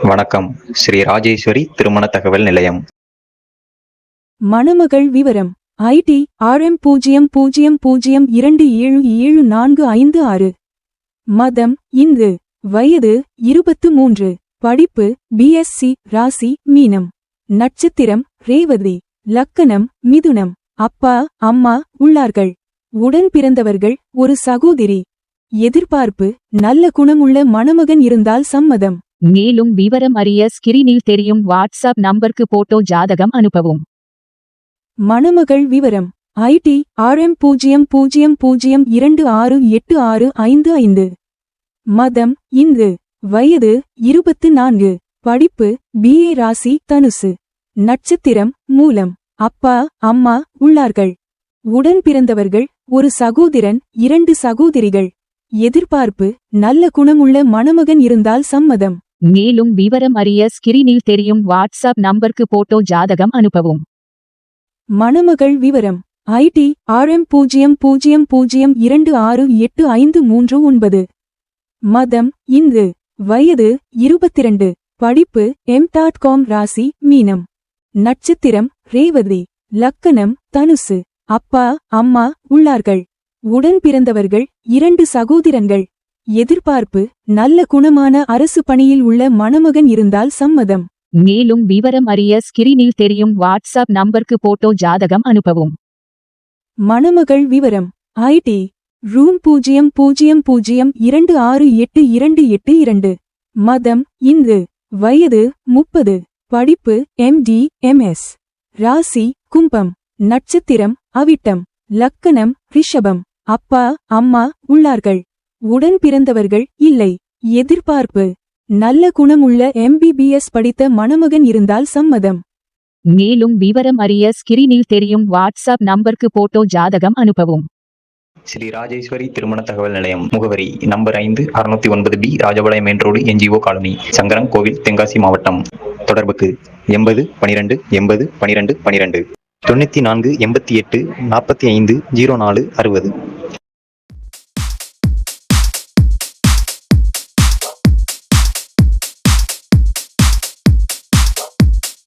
வணக்கம். ஸ்ரீ ராஜேஸ்வரி திருமண தகவல் நிலையம். மணமகள் விவரம்: ஐடி RM 0002774556. மதம் இந்து. வயது 23. படிப்பு BSc. ராசி மீனம். நட்சத்திரம் ரேவதி. லக்கணம் மிதுனம். அப்பா அம்மா உள்ளார்கள். உடன் பிறந்தவர்கள் ஒரு சகோதரி. எதிர்பார்ப்பு: நல்ல குணமுள்ள மணமகன் இருந்தால் சம்மதம். மேலும் விவரம் அறிய ஸ்கிரீனில் தெரியும் வாட்ஸ்அப் நம்பருக்கு போட்டோ ஜாதகம் அனுப்பவும். மணமகள் விவரம்: ஐடி RM 0002686555. மதம் இந்து. வயது 24. படிப்பு BA. ராசி தனுசு. நட்சத்திரம் மூலம். அப்பா அம்மா உள்ளார்கள். உடன் பிறந்தவர்கள் ஒரு சகோதரன் 2 சகோதரிகள். எதிர்பார்ப்பு: நல்ல குணமுள்ள மணமகன் இருந்தால் சம்மதம். மேலும் விவரம் அறிய ஸ்கிரீனில் தெரியும் வாட்ஸ்அப் நம்பருக்கு போட்டோ ஜாதகம் அனுப்பவும். மணமகள் விவரம்: ஐடி RM 0002685539. மதம் இந்து. வயது 22. படிப்பு M.Com. ராசி மீனம். நட்சத்திரம் ரேவதி. லக்கணம் தனுசு. அப்பா அம்மா உள்ளார்கள். உடன் பிறந்தவர்கள் 2 சகோதரன்கள். எதிர்பார்ப்பு: நல்ல குணமான அரசு பணியில் உள்ள மணமகன் இருந்தால் சம்மதம். மேலும் விவரம் அறிய ஸ்கிரீனில் தெரியும் வாட்ஸ்அப் நம்பருக்கு போட்டோ ஜாதகம் அனுப்பவும். மணமகள் விவரம்: ஐடி ரூம் 00026882. மதம் இந்து. வயது 30. படிப்பு MD MS. ராசி கும்பம். நட்சத்திரம் அவிட்டம். லக்கணம் ரிஷபம். அப்பா அம்மா உள்ளார்கள். உடன் பிறந்தவர்கள் இல்லை. எதிர்பார்ப்பு: நல்ல குணமுள்ள MBBS படித்த மணமகன் இருந்தால் சம்மதம். மேலும் விவரம் அறிய ஸ்கிரீனில் தெரியும் வாட்ஸ்அப் நம்பருக்கு போட்டோ ஜாதகம் அனுப்பவும். ஸ்ரீ ராஜேஸ்வரி திருமண தகவல் நிலையம். முகவரி: number 5, 609B, Rajapalayam main road, NGO colony, Sankaran கோவில், தென்காசி மாவட்டம். தொடர்புக்கு 80 12 80 12 12, 94 88 45 04 60.